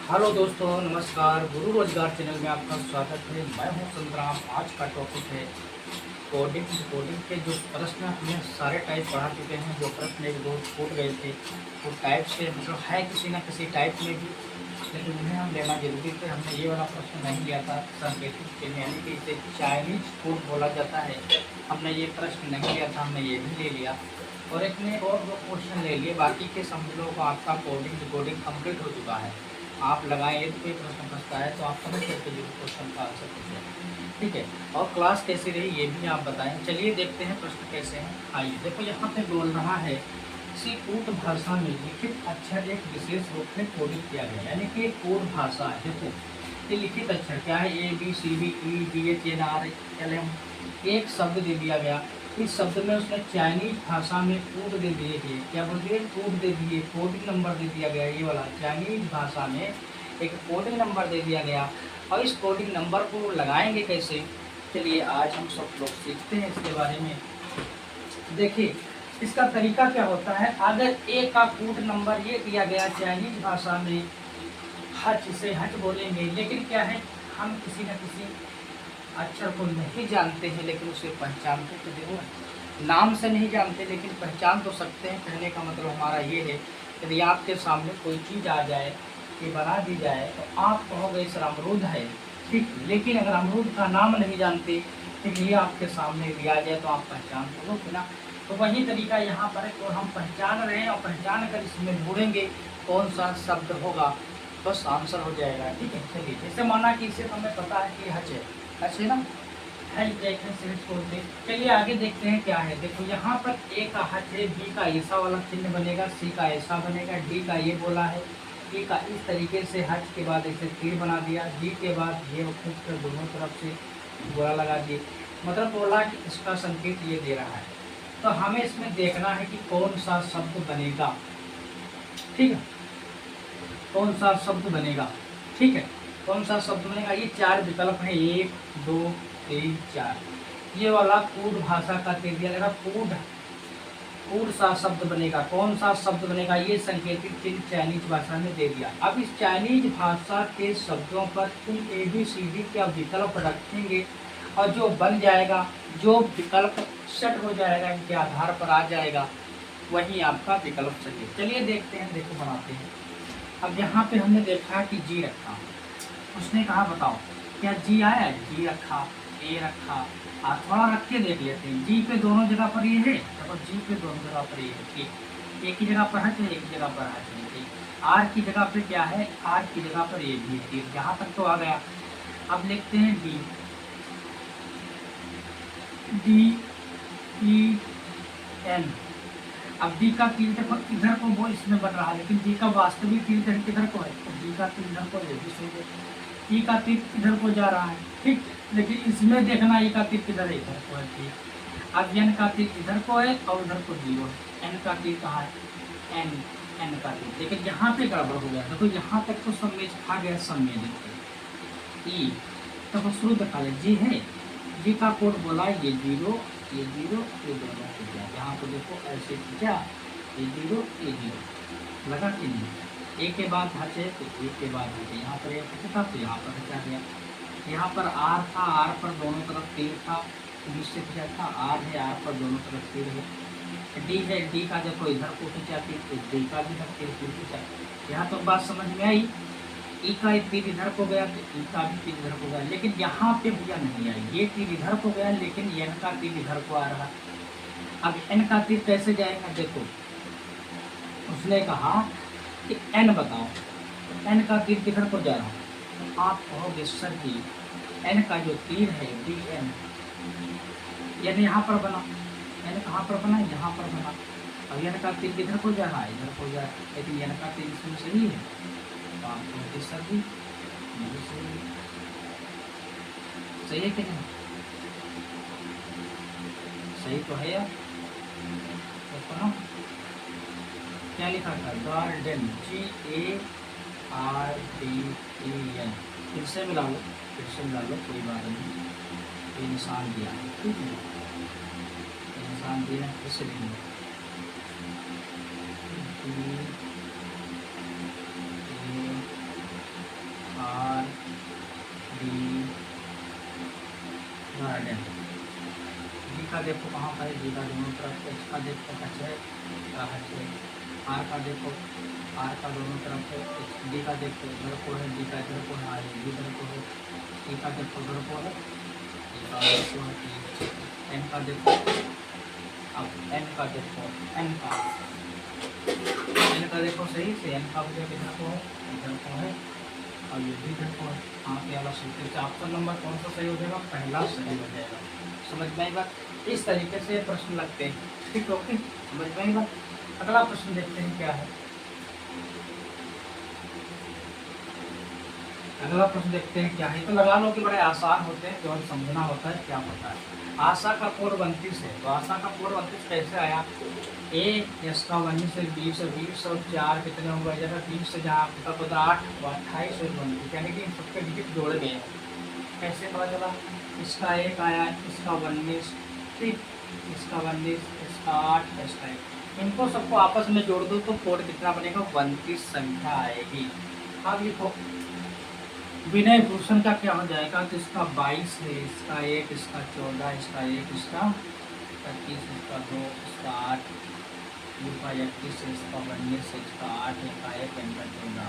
Hello दोस्तों, नमस्कार। गुरु रोजगार चैनल में आपका स्वागत है। मैं हूं संग्राम। आज का टॉपिक है कोडिंग। कोडिंग के जो प्रश्न हमने सारे टाइप पढ़ा चुके हैं। जो प्रश्न एक दो छूट गए थे वो टाइप से मतलब है किसी न किसी टाइप में भी, लेकिन उन्हें हम लेना जरूरी थे। हमने ये वाला प्रश्न नहीं लिया था सांकेतिक चिन्ह, यानी कि इसे चाइनीज कोड बोला जाता है। हमने ये प्रश्न नहीं लिया था, हमने ये भी ले लिया और एक ने और दो क्वेश्चन ले लिए। बाकी के समझ लो आपका कोडिंग कंप्लीट हो चुका है। आप लगाएं, यदि कोई प्रश्न फंसता है तो आप समझ सकते हो क्वेश्चन का आंसर पूछे, ठीक है। और क्लास कैसी रही ये भी आप बताएं। चलिए देखते हैं प्रश्न कैसे हैं। आइए देखो, यहाँ पे बोल रहा है किसी कूट भाषा में लिखित अक्षर एक विशेष रूप में कोडित किया गया, यानी कि कोड भाषा है। देखो ये लिखित अक्षर क्या है, ABCDEFGHIJKLMNOP, एक शब्द दे दिया गया। इस शब्द में उसने चाइनीज भाषा में कोड दे दिए थे। क्या बोल दिए? कोड दे दिए, कोडिंग नंबर दे दिया गया। ये वाला चाइनीज भाषा में एक कोडिंग नंबर दे दिया गया। और इस कोडिंग नंबर को लगाएंगे कैसे, चलिए आज हम सब लोग सीखते हैं इसके बारे में। देखिए इसका तरीका क्या होता है। अगर ए का कोड नंबर ये दिया गया चाइनीज भाषा में, हच से हच बोलेंगे, लेकिन क्या है हम किसी न किसी अक्षर को नहीं जानते हैं, लेकिन उसे पहचानते तो देखो नाम से नहीं जानते, लेकिन पहचान तो सकते हैं। कहने का मतलब हमारा ये है, यदि आपके सामने कोई चीज़ आ जाए कि बना दी जाए तो आप कहोगे सर अमरूद है, ठीक। लेकिन अगर अमरूद का नाम नहीं जानते, ठीक, ये आपके सामने दिया जाए तो आप पहचान तो लो ना। तो वही तरीका यहाँ पर है, और हम पहचान रहे हैं और पहचान कर इसमें ढूंढेंगे कौन सा शब्द होगा, बस आंसर हो जाएगा, ठीक है। चलिए जैसे माना कि इसे तो हमें पता है कि हच है, हच है ना, है बोलते। चलिए आगे देखते हैं क्या है। देखो यहाँ पर ए का हच है, बी का ऐसा वाला चिन्ह बनेगा, सी का ऐसा बनेगा, डी का ये बोला है, ई का इस तरीके से हच के बाद ऐसे तीर बना दिया, डी के बाद ये खींच कर दोनों तरफ से गोला लगा दिए। मतलब बोला कि इसका संकेत ये दे रहा है। तो हमें इसमें देखना है कि कौन सा शब्द बनेगा, ठीक है, कौन सा शब्द बनेगा, ठीक है, कौन सा शब्द बनेगा। ये चार विकल्प है, 1 2 3 4। ये वाला कूट भाषा का दे दिया जाएगा, कूट सा शब्द बनेगा। कौन सा शब्द बनेगा, ये संकेतित चिन्ह चाइनीज भाषा में दे दिया। अब इस चाइनीज भाषा के शब्दों पर तुम ABCD का विकल्प रखेंगे और जो बन जाएगा, जो विकल्प सेट हो जाएगा, इनके आधार पर आ जाएगा, वही आपका विकल्प सही है। चलिए देखते हैं, देखो बनाते हैं। अब यहाँ पे हमने देखा कि जी रखा, उसने कहा बताओ क्या जी आया, जी रखा, ए रखा। थोड़ा रख के देख लेते हैं। जी पे दोनों जगह पर ये है, देखो जी पे दोनों जगह पर ये है, ठीक। एक ही जगह पर है तो एक ही जगह पर है, ठीक। आर की जगह पे क्या है, आर की जगह पर ये भी, ठीक। यहाँ तक तो आ गया। अब लिखते हैं डी, DEN। अब डी का तीर देखो इधर को वो इसमें बन रहा है, लेकिन डी का वास्तविक तीर किधर को है, तो डी का तीर इधर को है, ई का तीर इधर को जा रहा है, ठीक। लेकिन इसमें देखना ई का तीर किधर है, इधर को है, ठीक। अब एन का तीर इधर को है और उधर को 0 है। एन का तीर कहाँ है, एन का तीर, लेकिन यहाँ पे गड़बड़ हो गया। देखो यहाँ तक तो सब में आ गया, सब में देखो ई, तो शुरू दिखा ले जी है, जी का कोड बोला ये 0 ये 0 ये दोनों हो गया। यहाँ पे देखो ऐसे क्या, ये 0 ये 0 लगा कि नहीं। ए के बाद हच है तो ए के बाद हच है, यहाँ पर एक था तो यहाँ पर हचा गया। यहाँ पर आर था, आर पर दोनों तरफ तीर था, जिससे क्या था आर है, आर पर दोनों तरफ तीर है। डी है, डी का देखो इधर को खींचा तीर, तो डी का भी तीर खींचा। यहाँ तो बात समझ में आई। ई का एक तीर इधर को गया तो ई का भी तीर इधर को गया, लेकिन यहाँ पे भैया नहीं आई। ये तीर इधर को गया, लेकिन एन का तीर इधर को आ रहा। अब एन का तीर कैसे जाएगा, देखो उसने कहा कि एन बताओ, तो एन का तीर किधर को जा रहा है, तो आप कहोगे सर जी एन का जो तीर है DN, एन यहाँ पर बना, एन कहाँ पर बना, यहाँ पर बना। अब एन का तीर किधर को जा रहा है, इधर को जा रहा है, लेकिन एन का तीर इसमें सही है, तो आप कहोगे सर जी सही है कि नहीं, सही तो है यार। तो ना क्या लिखा था, गार्डन, GARDEN। फिर से मिला लो, फिर से मिला लो, कोई बात नहीं। ये निशान दिया है, ठीक है, ये निशान दिया है, फिर से लिख लो। का देखो कहाँ पर है, जी का दोनों तरफ, एच का देखो है, आर का देखो, आर का दोनों तरफ है, डी का देखो इधर को है, डी का इधर को है, इधर को है, टी का देखो इधर को है, एन का देखो, अब एन का देखो, एन का देखो सही से, एन का भी इधर को है, इधर को है, और ये भी इधर को है। हाँ ये वाला सूत्र से ऑप्शन नंबर कौन सा सही हो जाएगा, पहला सही हो जाएगा। समझ में आई बात? इस तरीके से प्रश्न लगते हैं, ठीक है, ओके, समझ में आई बात? अगला प्रश्न देखते हैं क्या है। अगला प्रश्न देखते हैं क्या है। तो लगा लो कि बड़े आसान होते हैं, केवल समझना होता है क्या होता है। आशा का कोड 32 है, तो आशा का कोड 32 कैसे आया, ए इसका 19 से 20 और 20 और 4 कितने हो गए, जैसा 20 से जहाँ आपका पता 8 तो 28 और 29, यानी कि इन सबके डिजिट जोड़े गए हैं। कैसे पता चला, इसका 1 आया, इसका 19, ठीक, इसका 19, इसका 8, इसका 1, इनको सबको आपस में जोड़ दो तो कोड कितना बनेगा, 32 संख्या आएगी। अब लिखो विनय भूषण का क्या हो जाएगा, तो इसका 22 है, इसका 1, इसका 14, इसका 1, इसका 25, इसका 2, इसका 8, इसका 31, इसका 19, इसका 8, इसका 1, इनका 14,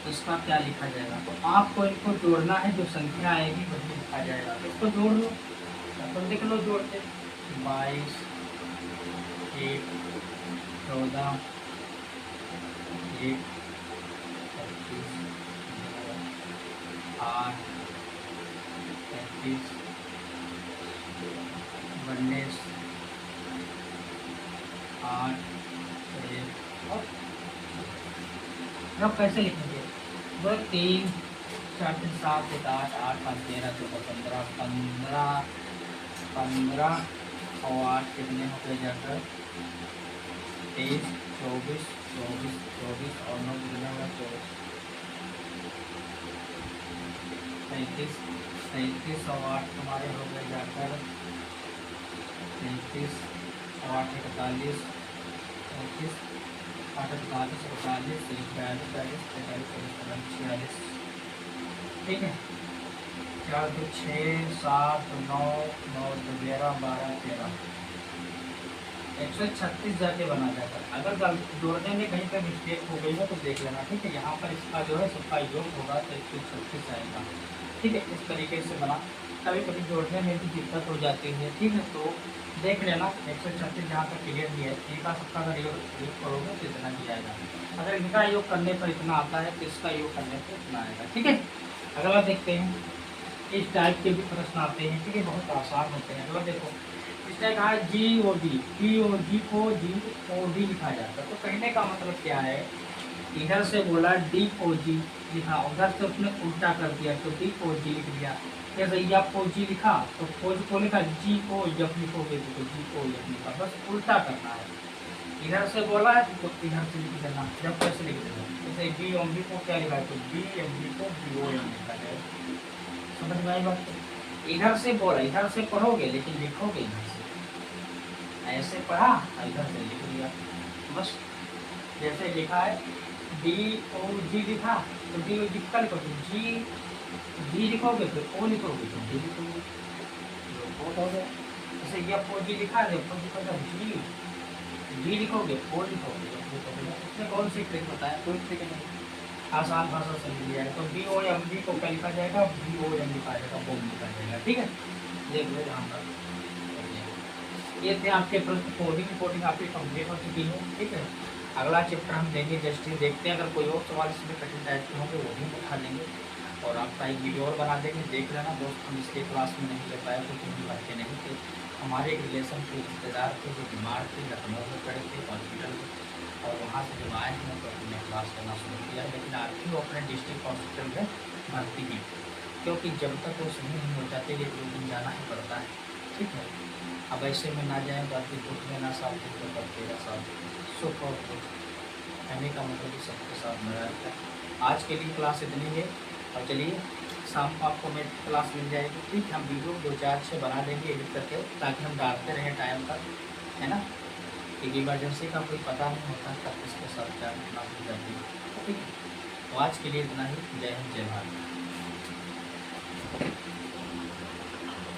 तो इसका क्या लिखा जाएगा। तो आपको इनको जोड़ना है, जो संख्या आएगी वही लिखा जाएगा। तो इसको जोड़ लो, तो देख लो जोड़ के, 22, 1, 14, 1, 25, 8, 35, 19, 8, 1 और अब कैसे लिखेंगे, 2, 3, 4, 7, 8, 8, 5, 13, 14, 15, 15 और 8 कितने हो गए जाकर 23, 24, 24, 24 और 9 कितने होगा 24, 35, 37 और 8 तुम्हारे हो गए जाकर 33 और 8, 41, 35, 8, 48, 48, 42, 43, 44, 46, ठीक है, 4, 2, 6, 7, 9, 9, 11, 12, 13, 136 जाके बना जाता है। अगर जोड़ने में कहीं पर मिस्टेक हो गई है तो देख लेना, ठीक है, यहाँ पर इसका जो है सबका योग होगा तो 136 आएगा, ठीक है, इस तरीके से बना। कभी कभी जोड़ने में भी दिक्कत हो जाती है, ठीक है, तो देख लेना 136 जहाँ पर क्लियर भी है, इनका सबका अगर योग करोगे तो इतना भी आएगा। अगर इनका योग करने पर इतना आता है तो इसका योग करने पर इतना आएगा, ठीक है। अगला देखते हैं, इस टाइप के भी प्रश्न आते हैं, ठीक है, बहुत आसान होते हैं। अगला देखो, इसने कहा GOD, GOD को GOD लिखा जाता है, तो कहने का मतलब क्या है, इधर से बोला DOG लिखा, उधर से उसने उल्टा कर दिया तो DOG लिख दिया। जैसे या फौजी लिखा तो फौज को लिखा, GOF लिखोगे तो GOF लिखा, बस उल्टा करना है। इधर से बोला है तो इधर से लिख देना, जब कैसे लिख देना, जैसे BOMB को क्या लिखा है तो BMB को BOM लिखा जाए। समझ में आई बात? इधर से बोला, इधर से पढ़ोगे लेकिन लिखोगे इधर से, ऐसे पढ़ा इधर से लिख दिया, बस जैसे लिखा है DOG लिखा तो DOG का लिखोगे, G लिखोगे तो O लिखोगे तो D लिखोगे, तो हो गया। जैसे ये FOG लिखा है तो G लिखोगे O लिखोगे, इसमें कौन सी ट्रिक होता है, कोई ट्रिक नहीं, आसान भाषा से लिया है। तो BOMB को क्या लिखा जाएगा, BOM लिखा जाएगा, बोम लिखा जाएगा, ठीक है, देख लो यहाँ पर। ये थे आपके प्रश्न, कोडिंग आपकी कंप्लीट हो चुकी है, ठीक है। अगला चैप्टर हम देंगे जस्ट देखते हैं, अगर कोई और सवाल इसमें कठिन टाइप के होंगे वो भी उठा लेंगे और आपका एक वीडियो और बना देंगे, देख लेना दोस्त। हम इसके क्लास में नहीं ले पाए क्योंकि हम बच्चे नहीं थे, हमारे एक रिलेशन के रिश्तेदार थे जो बीमार थे, लखनऊ में पड़े थे हॉस्पिटल में, और वहाँ से जब आए हैं तो हमने क्लास करना शुरू किया, लेकिन आज भी वो अपने डिस्ट्रिक्ट हॉस्पिटल में भर्ती की, क्योंकि जब तक वो सही नहीं हो जाते ये 2 दिन जाना ही पड़ता है, ठीक है। अब ऐसे में ना जाए तो आपकी दुख में ना साथ दुख में तेरा साथ सुख और दुख, कहने का मतलब कि सबके साथ मेरा रहता है। आज के लिए क्लास इतनी है, और चलिए शाम को आपको मेरी क्लास मिल जाएगी, ठीक, हम वीडियो 2, 4, 6 बना देंगे एडिट करके, ताकि हम डालते रहें टाइम पर, है ना, कि इमरजेंसी का कोई पता नहीं होता कब किसके साथ क्या घटना हो जाती है, ठीक है। तो आज के लिए इतना ही, जय हिंद, जय भारत।